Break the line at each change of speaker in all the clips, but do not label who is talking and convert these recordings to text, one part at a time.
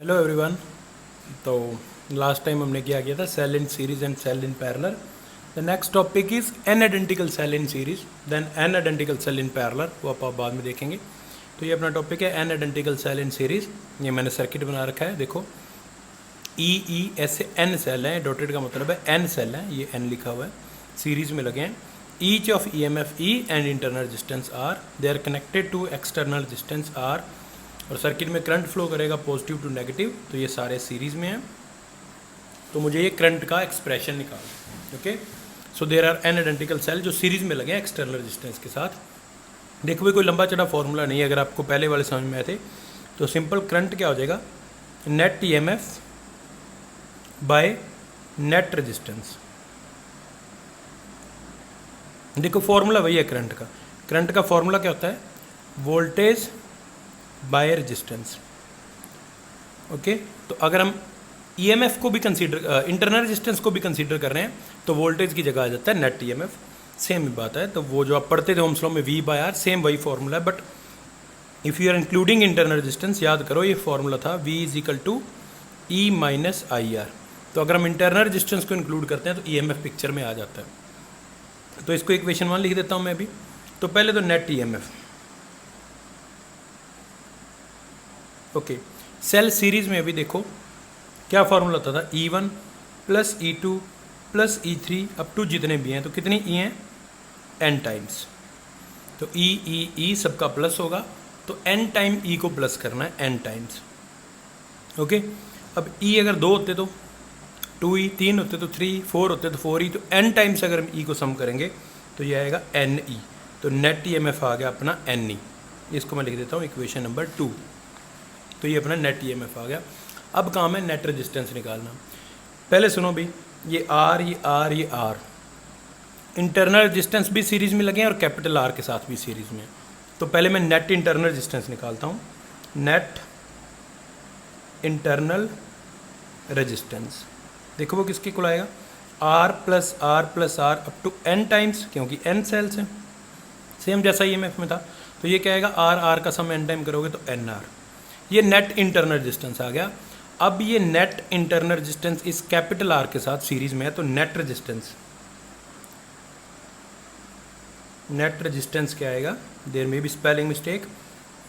Hello everyone. तो last time हमने क्या किया था, cell in series and cell in parallel. The next topic is n identical cell in series then n identical cell in parallel, वो आप बाद में देखेंगे। तो ये अपना टॉपिक है n identical cell in series. ये मैंने सर्किट बना रखा है, देखो ई ऐसे एन सेल हैं, डॉटेड का मतलब है एन सेल हैं, ये एन लिखा हुआ है, सीरीज में लगे हैं। Each of E M F E and internal resistance r, they are connected to external resistance R, और सर्किट में करंट फ्लो करेगा पॉजिटिव टू नेगेटिव। तो ये सारे सीरीज़ में हैं। तो मुझे ये करंट का एक्सप्रेशन निकालना, okay. So there are n identical cell जो सीरीज़ में लगे हैं एक्सटर्नल रेजिस्टेंस के साथ। देखो भाई, कोई लंबा चढ़ा फॉर्मूला नहीं है, अगर आपको पहले वाले समझ में आए थे तो सिंपल करंट क्या हो जाएगा, net E M F by net resistance. देखो फॉर्मूला वही है करंट का। करंट का फॉर्मूला क्या होता है, वोल्टेज बाय रेजिस्टेंस, ओके। तो अगर हम ईएमएफ को भी कंसीडर, इंटरनल रेजिस्टेंस को भी कंसीडर कर रहे हैं, तो वोल्टेज की जगह आ जाता है नेट ईएमएफ। सेम ही बात है। तो वो जो आप पढ़ते थे ओम्स लॉ में वी बाय आर, सेम वही फॉर्मूला है, but if you are including internal resistance, याद करो ये फॉर्मूला था V is equal to E minus I R. तो अगर हम इंटरनल रेजिस्टेंस को इंक्लूड करते हैं तो ईएमएफ पिक्चर में आ जाता है। तो इसको इक्वेशन 1 लिख देता हूँ मैं अभी। तो पहले तो net EMF, okay. Cell series में अभी देखो क्या फॉर्मूला होता था, E1 plus E2 plus E3 up to जितने भी हैं। तो कितनी E हैं, n टाइम्स। तो E सबका प्लस होगा, तो n टाइम E को प्लस करना है, n टाइम्स, ओके। अब E अगर 2 होते तो 2E, 3 होते तो 3, 4 होते तो 4E। तो n टाइम्स अगर हम E को सम करेंगे तो ये आएगा NE। तो नेट EMF आ गया अपना NE। इसको मैं लिख देता हूँ इक्वेशन नंबर 2। तो ये अपना नेट ईएमएफ आ गया। अब काम है नेट रेजिस्टेंस निकालना। पहले सुनो भी, ये आर इंटरनल रेजिस्टेंस भी सीरीज़ में लगे हैं और कैपिटल आर के साथ भी सीरीज़ में। तो पहले मैं नेट इंटरनल रेजिस्टेंस निकालता हूँ। नेट इंटरनल रेजिस्टेंस, देखो वो किसके कुल आएगा, R plus R up to n times, क्योंकि एन सेल्स हैं, सेम जैसा ईएमएफ में था। तो ये क्या आएगा, आर का सम एन टाइम करोगे तो एन आर। ये नेट इंटरनल रेजिस्टेंस आ गया। अब ये नेट इंटरनल रेजिस्टेंस इस कैपिटल आर के साथ सीरीज में है, तो नेट रेजिस्टेंस क्या आएगा, देयर में भी स्पेलिंग मिस्टेक।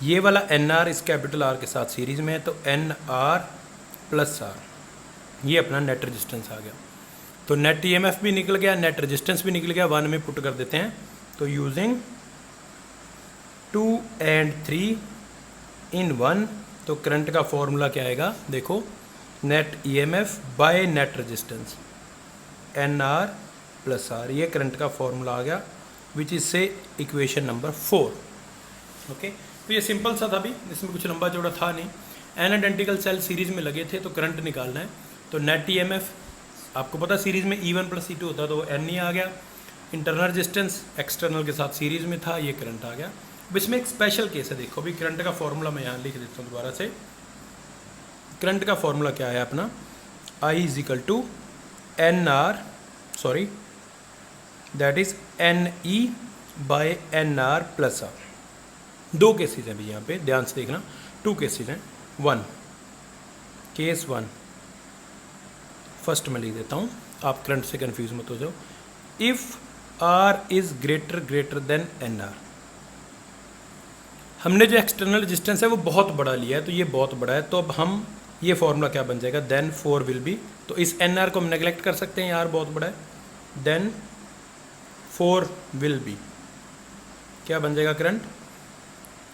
ये वाला एन आर इस कैपिटल आर के साथ सीरीज में है, तो एन आर प्लस आर, ये अपना नेट रेजिस्टेंस आ गया। तो नेट ईएमएफ भी निकल गया, नेट रेजिस्टेंस भी निकल गया, 1 में पुट कर देते हैं। तो यूजिंग 2 and 3 in 1, तो करंट का फॉर्मूला क्या आएगा, देखो net EMF by net resistance n r plus R, ये करंट का फॉर्मूला आ गया, which is say equation number 4, okay. तो ये सिंपल सा था भी, इसमें कुछ लंबा चौड़ा था नहीं। एन आइडेंटिकल सेल सीरीज में लगे थे तो करंट निकालना है। तो नेट ईएमएफ आपको पता सीरीज में E1 प्लस E2 होता तो एन ई आ गया। इंटरनल रेजिस्टेंस एक्सटर्नल के साथ सीरीज में था, ये करंट आ गया। अब इसमें एक स्पेशल केस है, देखो अभी करंट का फॉर्मूला मैं यहाँ लिख देता हूँ दोबारा से। करंट का फॉर्मूला क्या है अपना, I is equal to n r, sorry that is n E by n r plus R. 2 cases हैं अभी यहाँ पे, ध्यान से देखना, 2 केसेज हैं। 1 केस 1 फर्स्ट में लिख देता हूँ, आप करंट से कंफ्यूज मत हो जाओ। If R is greater than n r, हमने जो एक्सटर्नल रेजिस्टेंस है वो बहुत बड़ा लिया है, तो ये बहुत बड़ा है। तो अब हम ये फॉर्मूला क्या बन जाएगा, देन 4 विल बी, तो इस एन आर को हम नेगलेक्ट कर सकते हैं, यार बहुत बड़ा है। देन 4 विल बी, क्या बन जाएगा current,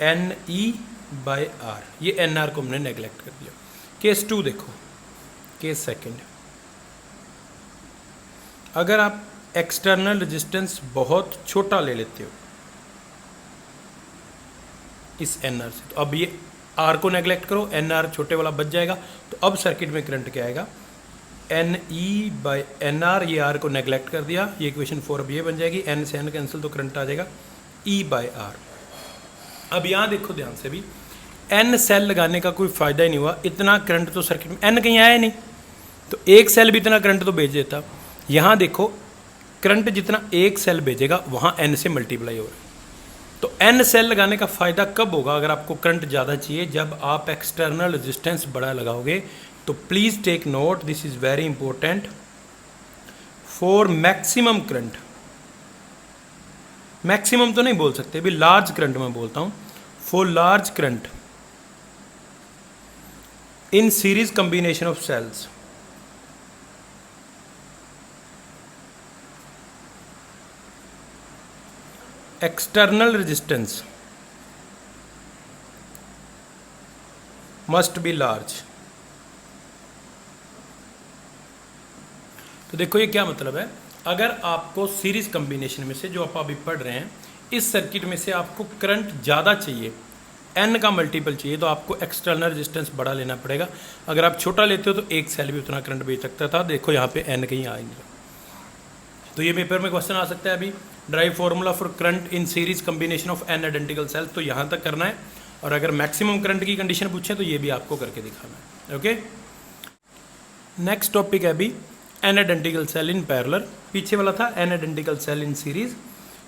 n E by R, ये एन आर को हमने नेगलेक्ट कर दिया। केस 2 देखो, केस सेकेंड, अगर आप एक्सटर्नल रेजिस्टेंस बहुत छोटा ले लेते हो इस एन आर से, तो अब ये आर को नेगलेक्ट करो, एन आर छोटे वाला बच जाएगा। तो अब सर्किट में करंट क्या आएगा, n E by n r, ये आर को नेगलेक्ट कर दिया, ये इक्वेशन 4 अब ये बन जाएगी, एन से एन कैंसिल, तो करंट आ जाएगा ई बाय आर। अब यहाँ देखो ध्यान से भी, एन सेल लगाने का कोई फ़ायदा ही नहीं हुआ, इतना करंट तो सर्किट में एन कहीं आया नहीं, तो एक सेल भी इतना करंट तो भेज देता। यहाँ देखो करंट जितना एक सेल भेजेगा वहाँ एन से मल्टीप्लाई हो रहा है, तो एन सेल लगाने का फ़ायदा कब होगा अगर आपको करंट ज़्यादा चाहिए, जब आप एक्सटर्नल रेजिस्टेंस बड़ा लगाओगे। तो please take note, this is very important for maximum current. Maximum तो नहीं बोल सकते, अभी लार्ज करंट मैं बोलता हूँ। For large current in series combination of cells, external resistance must be large। तो देखो ये क्या मतलब है, अगर आपको सीरीज कॉम्बिनेशन में से जो आप अभी पढ़ रहे हैं इस सर्किट में से आपको करंट ज़्यादा चाहिए, एन का मल्टीपल चाहिए, तो आपको एक्सटर्नल रेजिस्टेंस बड़ा लेना पड़ेगा। अगर आप छोटा लेते हो तो एक सेल भी उतना करंट भेज सकता था। देखो यहाँ पे एन कहीं आएंगे, तो ये पेपर में क्वेश्चन आ सकता है अभी, derive formula for current in series combination of n identical cells. तो यहाँ तक करना है, और अगर मैक्सिमम करंट की कंडीशन पूछे तो ये भी आपको करके दिखाना है। ओके, नेक्स्ट टॉपिक है अभी n identical cell in parallel. पीछे वाला था n identical cell in series,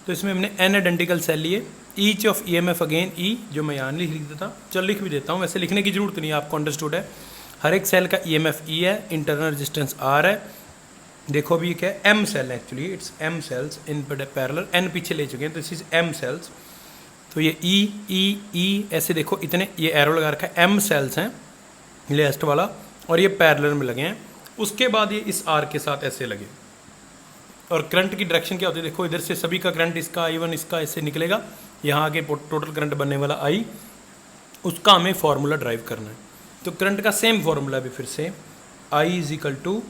तो इसमें हमने एन आइडेंटिकल सेल लिए। Each of E M F again E, जो मैं यहाँ लिख देता, चल लिख भी देता हूँ, वैसे लिखने की जरूरत नहीं है, आपको अंडरस्टूड है। हर एक सेल का ई एम एफ ई है, इंटरनल रेजिस्टेंस आर है। देखो अभी क्या है, m cell actually, it's m cells in parallel, n पीछे ले चुके हैं तो दिस इज एम सेल्स। तो ये ई ई ई ऐसे देखो, इतने ये एरो लगा रखा है, एम सेल्स हैं लेस्ट वाला, और ये पैरेलल में लगे हैं। उसके बाद ये इस आर के साथ ऐसे लगे, और करंट की डायरेक्शन क्या होती है, देखो इधर से सभी का करंट, इसका I1 इसका ऐसे निकलेगा, यहाँ आगे टोटल करंट बनने वाला आई, उसका हमें फॉर्मूला ड्राइव करना है। तो करंट का सेम फॉर्मूला भी फिर से I is equal to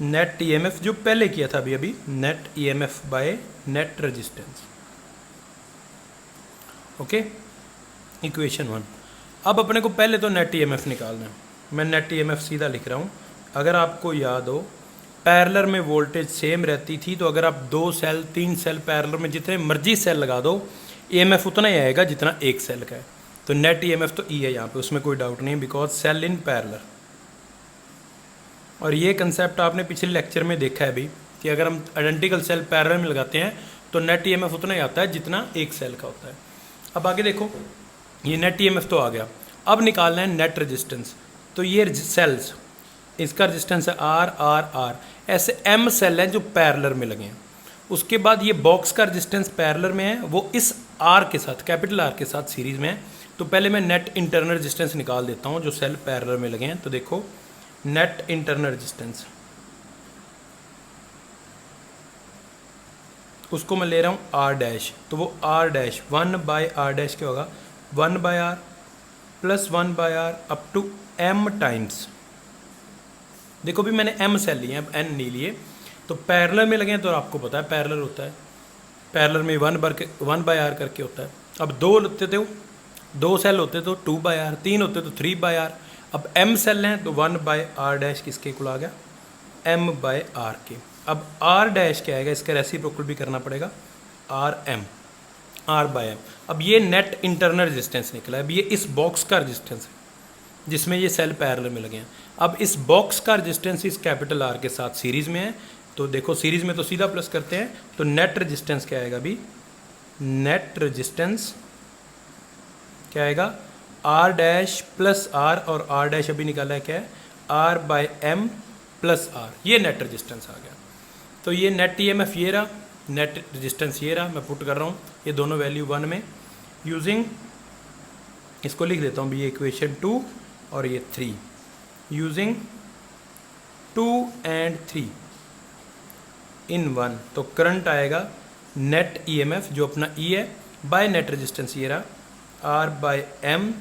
net EMF, जो पहले किया था अभी net EMF by net resistance. Okay, equation 1। अब अपने को पहले तो नेट EMF निकालना है। मैं नेट EMF सीधा लिख रहा हूँ। अगर आपको याद हो, पैरेलल में वोल्टेज सेम रहती थी, तो अगर आप 2 सेल 3 सेल पैरेलल में जितने मर्जी सेल लगा दो, EMF उतना ही आएगा जितना एक सेल का है। तो नेट EMF तो E है यहाँ पे, उसमें कोई डाउट नहीं, बिकॉज सेल इन पैरेलल। और ये कंसेप्ट आपने पिछले लेक्चर में देखा है भी, कि अगर हम आइडेंटिकल सेल पैरेलल में लगाते हैं तो नेट EMF उतना ही आता है जितना एक सेल का होता है। अब आगे देखो, ये नेट EMF तो आ गया, अब निकालना है नेट रेजिस्टेंस। तो ये सेल्स, इसका रेजिस्टेंस है आर आर आर, ऐसे एम सेल हैं जो पैरेलल में लगे हैं। उसके बाद ये बॉक्स का रेजिस्टेंस पैरेलल में है, वो इस आर के साथ, कैपिटल आर के साथ सीरीज में है। तो पहले मैं नेट इंटरनल रेजिस्टेंस निकाल देता हूँ जो सेल पैरेलल में लगे हैं। तो देखो नेट इंटरनल रेजिस्टेंस, उसको मैं ले रहा हूँ आर डैश, तो वो r dash 1 by r dash क्या होगा, 1 by r plus 1 by r up to m times. देखो भी मैंने एम सेल लिए हैं, अब एन नहीं लिए। तो पैरेलल में लगे हैं तो आपको पता है पैरेलल होता है, पैरेलल में 1 बाय आर करके होता है। अब 2 होते थे, 2 सेल होते तो 2 बाय आर, 3 होते तो 3 बाय आर। अब एम सेल हैं तो 1 बाय आर डैश किसके इक्वल आ गया, एम बाय आर के। अब आर डैश क्या आएगा, इसका रेसिप्रोकल भी करना पड़ेगा, r m, r by m. अब ये नेट इंटरनल रेजिस्टेंस निकला है। अब ये इस बॉक्स का रेजिस्टेंस है जिसमें ये सेल पैरेलल में लगे हैं। अब इस बॉक्स का रेजिस्टेंस इस कैपिटल आर के साथ सीरीज में है, तो देखो सीरीज में तो सीधा प्लस करते हैं, तो नेट रेजिस्टेंस क्या आएगा अभी, नेट रेजिस्टेंस क्या आएगा, आर डैश प्लस आर, और आर डैश अभी निकाला है क्या है, r by m plus R, ये नेट रेजिस्टेंस आ गया। तो ये नेट EMF ये रहा, नेट रेजिस्टेंस ये रहा, मैं पुट कर रहा हूँ ये दोनों वैल्यू 1 में, यूजिंग, इसको लिख देता हूँ भी, ये इक्वेशन 2 और ये 3, यूजिंग 2 and 3 इन 1। तो करंट आएगा नेट EMF जो अपना E है बाय नेट रेजिस्टेंस ये रहा, r by m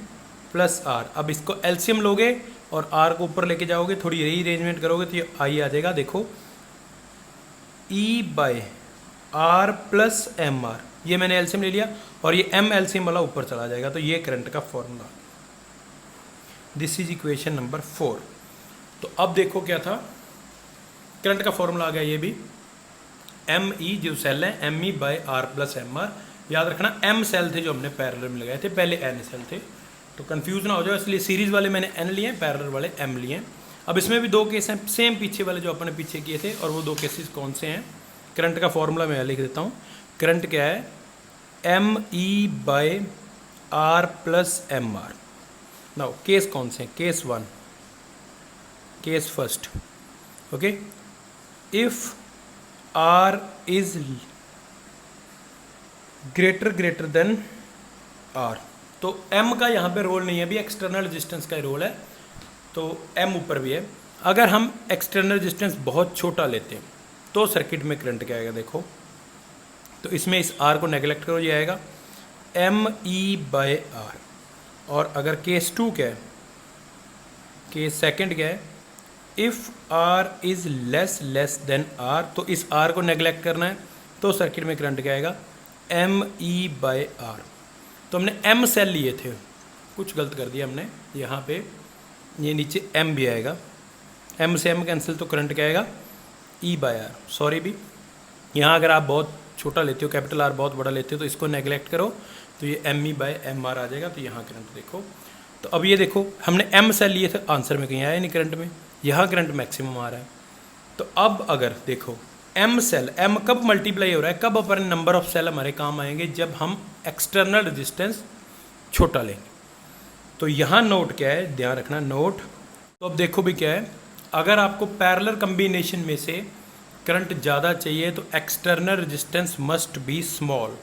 plus R. अब इसको एलसीएम लोगे और आर को ऊपर लेके जाओगे, थोड़ी रीअरेंजमेंट करोगे तो ये आई आ जाएगा। देखो E by r plus m R, ये मैंने एलसीएम ले लिया, और ये एम एलसीएम वाला ऊपर चला जाएगा। तो ये करंट का formula, this is equation number 4। तो अब देखो क्या था, करंट का फॉर्मूला आ गया ये भी, एम ई जो सेल है, m E by r plus m R. याद रखना एम सेल थे जो हमने पैरेलल में लगाए थे, पहले एन सेल थे, तो कंफ्यूज ना हो जाए, इसलिए सीरीज वाले मैंने एन लिए, पैरेलल वाले एम लिए। अब इसमें भी 2 केस हैं सेम पीछे वाले जो अपने पीछे किए थे, और वो 2 केसेस कौन से हैं। करंट का फॉर्मूला मैं लिख देता हूँ। करंट क्या है, m E by r plus m R. Now case कौन से हैं? Case 1, case first, okay. If R is greater than r, तो m का यहाँ पे रोल नहीं है, अभी एक्सटर्नल रेजिस्टेंस का रोल है, तो m ऊपर भी है। अगर हम एक्सटर्नल रेजिस्टेंस बहुत छोटा लेते हैं तो सर्किट में करंट क्या आएगा देखो। तो इसमें इस r को नेगलेक्ट करो, ये आएगा एम ई बाय आर। और अगर केस 2 क्या है, केस सेकंड क्या है, if R is less than r, तो इस r को नेगलेक्ट करना है, तो सर्किट में करंट क्या आएगा, एम ई बाय आर। तो हमने m सेल लिए थे, कुछ गलत कर दिया हमने यहाँ पे, ये नीचे m भी आएगा, m से m कैंसिल, तो करंट क्या आएगा, e बाय आर। सॉरी भी, यहाँ अगर आप बहुत छोटा लेते हो, कैपिटल R बहुत बड़ा लेते हो, तो इसको नेगलेक्ट करो, तो ये m E by m r आ जाएगा। तो यहाँ करंट देखो, तो अब ये देखो हमने m सेल लिए थे, आंसर में कहीं आया नहीं करंट में, यहाँ करंट मैक्सिमम आ रहा है। तो अब अगर देखो m सेल, m कब मल्टीप्लाई हो रहा है, कब अपन नंबर ऑफ सेल हमारे काम आएंगे, जब हम एक्सटर्नल रेजिस्टेंस छोटा लेंगे। तो यहाँ नोट क्या है, ध्यान रखना नोट। तो अब देखो भी क्या है, अगर आपको पैरेलल कम्बिनेशन में से करंट ज़्यादा चाहिए तो external resistance must be small,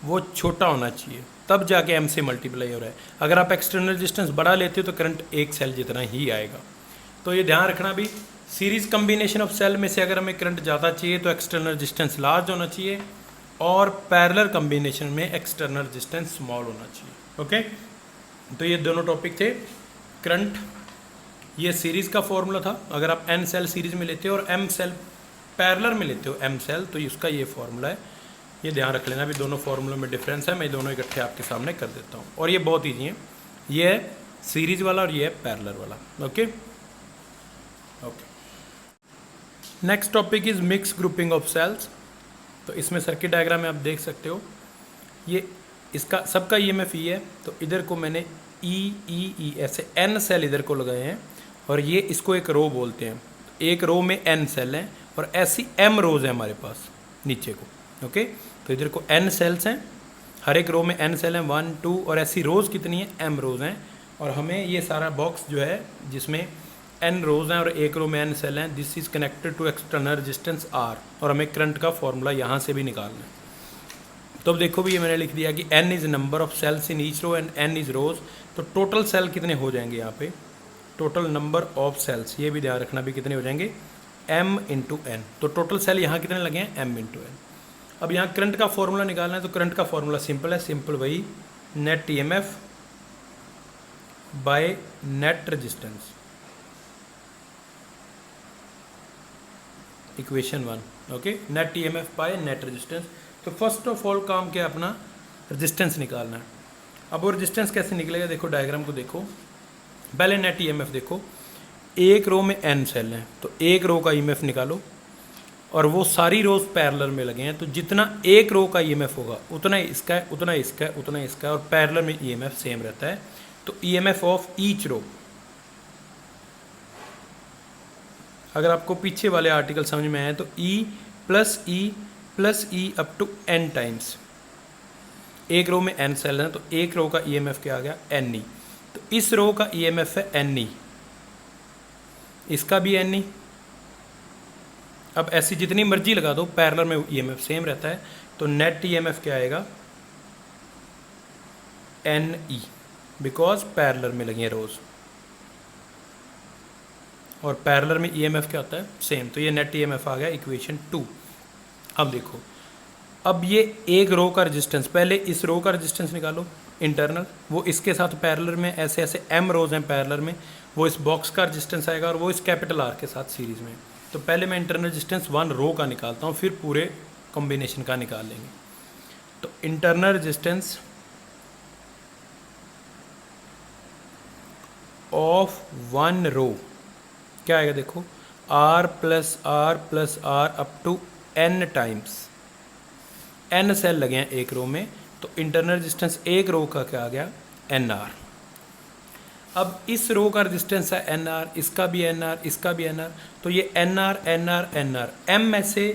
वो छोटा होना चाहिए, तब जाके m से मल्टीप्लाई हो रहा है। अगर आप एक्सटर्नल रेजिस्टेंस बड़ा लेते हो तो करंट एक सेल जितना ही आएगा। तो ये ध्यान रखना भी, सीरीज कम्बिनेशन ऑफ सेल में से अगर हमें करंट ज़्यादा चाहिए तो एक्सटर्नल रेजिस्टेंस लार्ज होना चाहिए, और पैरेलल कम्बिनेशन में एक्सटर्नल रेजिस्टेंस स्मॉल होना चाहिए। ओके, तो ये दोनों टॉपिक थे। करंट, ये सीरीज़ का फॉर्मूला था, अगर आप n सेल सीरीज में लेते हो और m सेल पैरेलल में लेते हो m सेल, तो इसका ये फॉर्मूला है। ये ध्यान रख लेना भी, दोनों फॉर्मूलों में डिफरेंस है, मैं दोनों इकट्ठे आपके सामने कर देता हूँ। और ये बहुत ईजी है, ये है सीरीज वाला और ये है पैरेलल वाला। Okay okay, next topic is mix grouping of cells. तो इसमें सर्किट डायग्राम में आप देख सकते हो, ये इसका सबका EMF E है, तो इधर को मैंने E ऐसे n सेल इधर को लगाए हैं, और ये इसको एक रो बोलते हैं। एक रो में n सेल हैं और ऐसी m रोज है हमारे पास नीचे को। ओके, तो इधर को n सेल्स हैं, हर एक रो में n सेल हैं, 1 2, और ऐसी रोज कितनी है, m रोज हैं। और हमें ये सारा बॉक्स जो है जिसमें n रोज हैं और एक रो में n सेल हैं, this is connected to external resistance R, और हमें करंट का फॉर्मूला यहाँ से भी निकालना है। तो अब देखो भी, ये मैंने लिख दिया कि n is number of cells in each row and n is rows. तो टोटल सेल कितने हो जाएंगे यहाँ पे, टोटल नंबर ऑफ सेल्स, ये भी ध्यान रखना भी कितने हो जाएंगे, m इंटू n। तो टोटल सेल यहाँ कितने लगे हैं, m इंटू n। अब यहाँ करंट का फॉर्मूला निकालना है, तो करंट का फॉर्मूला सिंपल है, सिंपल वही net EMF by net resistance, equation 1। Okay, net EMF by net resistance. तो फर्स्ट ऑफ ऑल काम क्या है, अपना रेजिस्टेंस निकालना है। अब वो रेजिस्टेंस कैसे निकलेगा, देखो डायग्राम को देखो, पहले नेट EMF देखो। एक रो में n सेल हैं, तो एक रो का EMF निकालो, और वो सारी रोज पैरेलल में लगे हैं, तो जितना एक रो का EMF होगा उतना ही इसका है, उतना ही इसका है, उतना ही इसका है, और पैरेलल में EMF सेम रहता है। तो EMF ऑफ ईच रो, अगर आपको पीछे वाले आर्टिकल समझ में आए तो E plus E up to n times. एक रो में n सेल हैं, तो एक रो का EMF क्या आ गया, NE। तो इस रो का EMF है NE, इसका भी NE। अब ऐसी जितनी मर्जी लगा दो, पैरेलल में EMF सेम रहता है, तो नेट EMF क्या आएगा, NE, बिकॉज पैरेलल में लगी है रोज, और पैरेलल में EMF क्या होता है, सेम। तो ये नेट EMF आ गया, इक्वेशन 2। अब देखो, अब ये एक रो का रेजिस्टेंस, पहले इस रो का रेजिस्टेंस निकालो इंटरनल, वो इसके साथ पैरेलल में ऐसे ऐसे m रोज हैं पैरेलल में, वो इस बॉक्स का रेजिस्टेंस आएगा, और वो इस कैपिटल R के साथ सीरीज में। तो पहले मैं इंटरनल रेजिस्टेंस 1 रो का निकालता हूँ, फिर पूरे कॉम्बिनेशन का निकाल लेंगे। तो इंटरनल रेजिस्टेंस ऑफ 1 रो क्या आएगा, देखो R plus R up to n times, n cell लगे हैं एक रो में, तो इंटरनल रेजिस्टेंस एक रो का क्या आ गया, NR। अब इस रो का रेजिस्टेंस है NR, इसका भी NR, इसका भी NR, तो ये NR, m ऐसे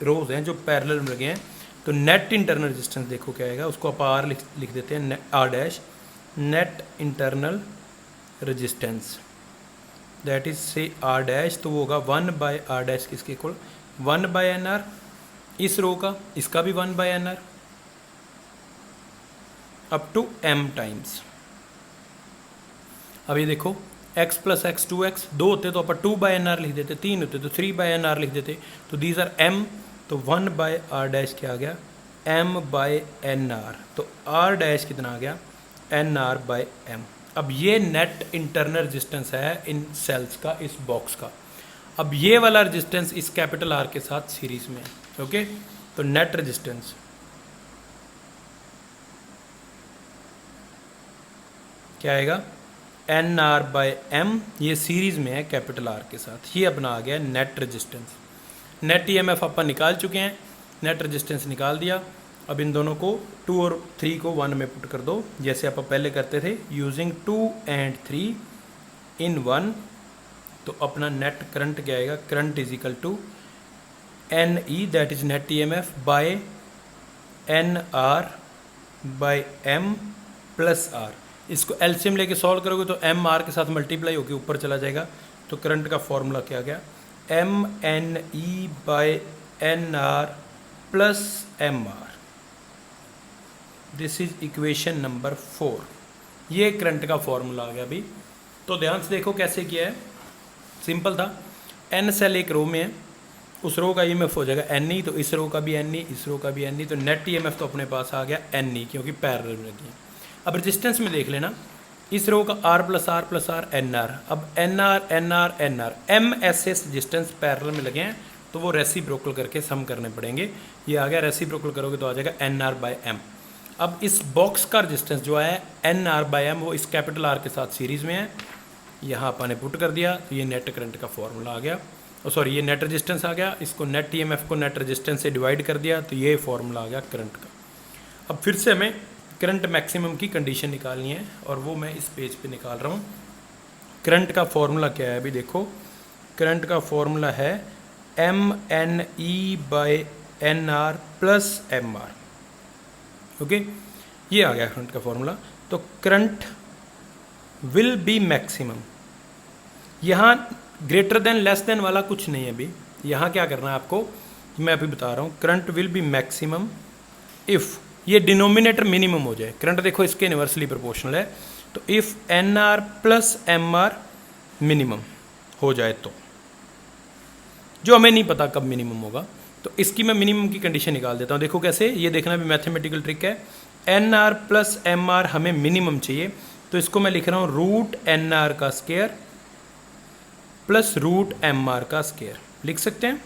रोज हैं जो पैरेलल में लगे हैं, तो नेट इंटरनल रेजिस्टेंस देखो क्या आएगा, उसको आप आर लिख देते हैं, r dash, net internal resistance that is say r dash, तो वो होगा 1/r डैश किसके इक्वल 1/nr, इस रो का, इसका भी 1/nr up to m times. अब ये देखो x प्लस एक्स 2x, 2 होते तो अपन 2/nr लिख देते, 3 होते तो 3/nr लिख देते, तो दीज आर m, तो 1/r डैश क्या आ गया m/nr, तो r डैश कितना आ गया nr/m। अब ये नेट इंटरनल रेजिस्टेंस है इन सेल्स का, इस बॉक्स का। अब ये वाला रेजिस्टेंस इस कैपिटल R के साथ सीरीज में है, ओके। तो नेट रेजिस्टेंस क्या आएगा nr/m, ये सीरीज में है कैपिटल R के साथ, ये अपना आ गया नेट रेजिस्टेंस। नेट EMF अपन निकाल चुके हैं, नेट रेजिस्टेंस निकाल दिया। अब इन दोनों को 2 और 3 को 1 में पुट कर दो, जैसे आप पहले करते थे, यूजिंग 2 and 3 in 1। तो अपना नेट करंट क्या आएगा, current is equal to NE that is net EMF by NR/M plus R। इसको एलसीएम लेके सॉल्व करोगे तो MR के साथ मल्टीप्लाई होकर ऊपर चला जाएगा। तो करंट का फॉर्मूला क्या गया, MNE/NR plus MR। This is equation number 4। ये करंट का फॉर्मूला आ गया अभी। तो ध्यान से देखो कैसे किया है, सिंपल था। n सेल एक रो में है, उस रो का EMF हो जाएगा NE, तो इस रो का भी NE, इस रो का भी NE, तो नेट EMF तो अपने पास आ गया NE, क्योंकि पैरेलल में लगी है। अब रेजिस्टेंस में देख लेना, इस रो का R plus R plus R NR, अब NR NR NR MSS resistance parallel में लगे हैं, तो वो रेसिप्रोकल करके सम करने पड़ेंगे। ये आ गया, रेसिप्रोकल करोगे तो आ जाएगा NR/M। अब इस बॉक्स का रेजिस्टेंस जो है NR/M, वो इस कैपिटल R के साथ सीरीज़ में है, यहाँ अपन ने पुट कर दिया, तो ये नेट करंट का फॉर्मूला आ गया, सॉरी ये नेट रेजिस्टेंस आ गया। इसको नेट EMF को नेट रेजिस्टेंस से डिवाइड कर दिया, तो ये फॉर्मूला आ गया करंट का। अब फिर से हमें करंट मैक्सिमम की कंडीशन निकालनी है, और वो मैं इस पेज पे निकाल रहा हूँ। करंट का फॉर्मूला क्या है, अभी देखो, करंट का फॉर्मूला है MNE/NR प्लस MR, ओके। ये आ गया करंट का फॉर्मूला। तो करंट विल बी मैक्सिमम, यहाँ ग्रेटर देन लेस देन वाला कुछ नहीं है अभी, यहाँ क्या करना है आपको, मैं अभी बता रहा हूँ। Current will be maximum if ये डिनोमिनेटर मिनिमम हो जाए। करंट देखो इसके इनवर्सली प्रोपोर्शनल है, तो if NR plus MR minimum हो जाए, तो जो हमें नहीं पता कब मिनिमम होगा, तो इसकी मैं मिनिमम की कंडीशन निकाल देता हूँ। देखो कैसे, ये देखना भी मैथमेटिकल ट्रिक है। NR प्लस MR हमें मिनिमम चाहिए, तो इसको मैं लिख रहा हूँ रूट NR का स्क्वायर प्लस रूट MR का स्क्वायर, लिख सकते हैं।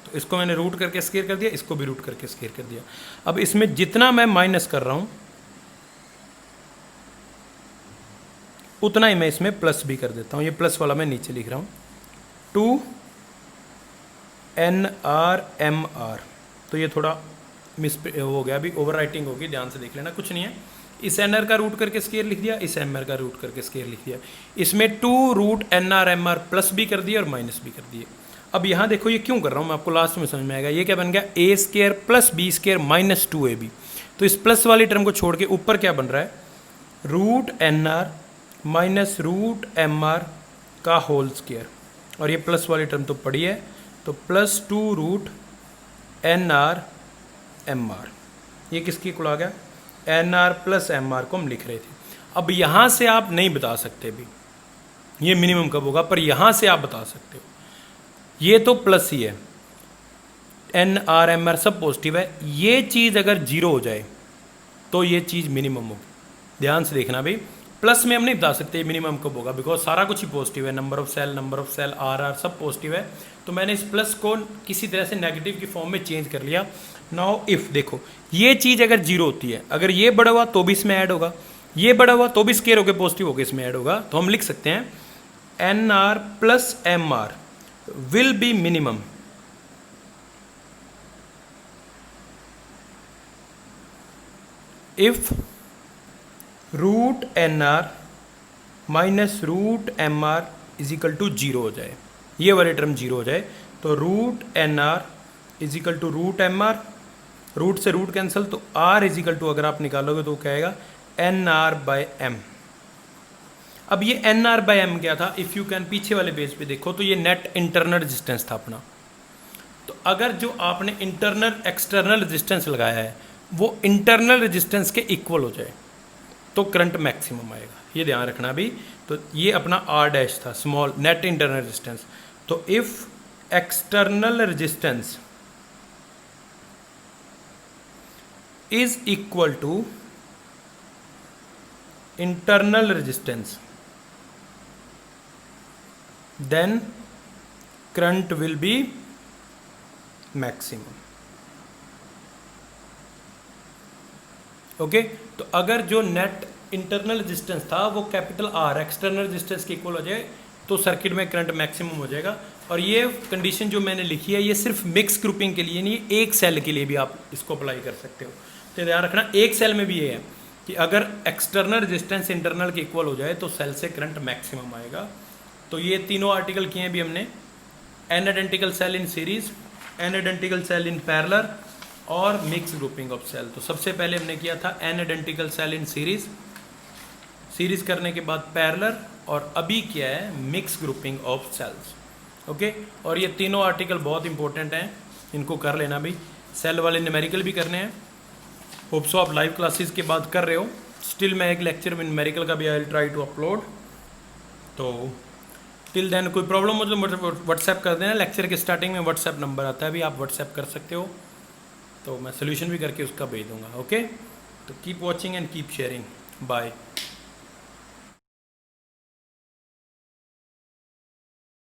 तो इसको मैंने रूट करके स्क्वायर कर दिया, इसको भी रूट करके स्क्वायर कर दिया। अब इसमें जितना मैं माइनस कर रहा हूँ उतना ही मैं इसमें प्लस भी कर देता हूँ। ये प्लस वाला मैं नीचे लिख रहा हूँ, 2NR/MR। तो ये थोड़ा मिस हो गया, अभी ओवर राइटिंग होगी, ध्यान से देख लेना, कुछ नहीं है। इस NR का रूट करके स्क्वायर लिख दिया, इस MR का रूट करके स्क्वायर लिख दिया। इसमें 2 रूट NR/MR प्लस भी कर दिया और माइनस भी कर दिए। अब यहाँ देखो ये क्यों कर रहा हूँ मैं, आपको लास्ट में समझ में आएगा। ये क्या बन गया, A² plus B² minus 2AB। तो इस प्लस वाली टर्म को छोड़ के ऊपर क्या बन रहा है, root NR minus root MR का होल स्क्वायर, और ये प्लस वाली टर्म तो पड़ी है, तो प्लस 2 रूट NR/MR। ये किसकी इक्वल आ गया, NR प्लस MR को हम लिख रहे थे। अब यहाँ से आप नहीं बता सकते भी ये मिनिमम कब होगा, पर यहाँ से आप बता सकते हो। ये तो प्लस ही है, NR/MR सब पॉजिटिव है। ये चीज़ अगर जीरो हो जाए तो ये चीज़ मिनिमम होगी। ध्यान से देखना भाई, प्लस में हम नहीं बता सकते मिनिमम कब होगा, बिकॉज सारा कुछ ही पॉजिटिव है, नंबर ऑफ सेल RR सब पॉजिटिव है। तो मैंने इस प्लस को किसी तरह से नेगेटिव की फॉर्म में चेंज कर लिया। नाउ इफ देखो, ये चीज़ अगर जीरो होती है, अगर ये बड़ा हुआ तो भी इसमें ऐड होगा, ये बड़ा हुआ तो भी स्केयर होकर पॉजिटिव होकर इसमें ऐड होगा। तो हम लिख सकते हैं NR plus MR will be minimum if root NR minus root MR is equal to zero हो जाए, ये वाली टर्म जीरो हो जाए। तो root NR is equal to root MR root से रूट कैंसिल, तो आर इजिकल टू अगर आप निकालोगे तो क्या आएगा एन आर बाई एम। अब ये एन आर बाई एम क्या था, इफ़ यू कैन पीछे वाले पेज पे देखो तो ये नेट इंटरनल रेजिस्टेंस था अपना। तो अगर जो आपने इंटरनल एक्सटर्नल रेजिस्टेंस लगाया है वो इंटरनल रेजिस्टेंस के इक्वल हो जाए तो करंट मैक्सिमम आएगा, ये ध्यान रखना अभी। तो ये अपना आर डैश था, स्मॉल नेट इंटरनल रेजिस्टेंस। तो if external resistance is equal to internal resistance then current will be maximum. Okay, तो अगर जो नेट इंटरनल रेजिस्टेंस था वो कैपिटल आर एक्सटर्नल रेजिस्टेंस के इक्वल हो जाए तो सर्किट में करंट मैक्सिमम हो जाएगा। और ये कंडीशन जो मैंने लिखी है ये सिर्फ मिक्स ग्रुपिंग के लिए नहीं, एक सेल के लिए भी आप इसको अप्लाई कर सकते हो। तो ध्यान रखना एक सेल में भी ये है कि अगर एक्सटर्नल रेजिस्टेंस इंटरनल के इक्वल हो जाए तो सेल से करंट मैक्सिमम आएगा। तो ये तीनों आर्टिकल किए हैं भी हमने, n identical cell in series, n identical cell in parallel और मिक्स ग्रुपिंग ऑफ सेल। तो सबसे पहले हमने किया था n identical cell in series, series करने के बाद पैरेलल, और अभी क्या है mix grouping of cells. Okay, और ये तीनों आर्टिकल बहुत इंपॉर्टेंट हैं, इनको कर लेना भी। सेल वाले न्यूमेरिकल भी करने हैं, होप सो आप लाइव क्लासेस के बाद कर रहे हो। स्टिल मैं एक लेक्चर में न्यूमेरिकल का भी I will try to upload. तो टिल देन कोई प्रॉब्लम हो तो व्हाट्सएप कर देना, लेक्चर के स्टार्टिंग में व्हाट्सएप नंबर आता है, भी आप व्हाट्सएप कर सकते हो, तो मैं सोल्यूशन भी करके उसका भेज दूंगा। ओके, तो keep watching and keep sharing, bye.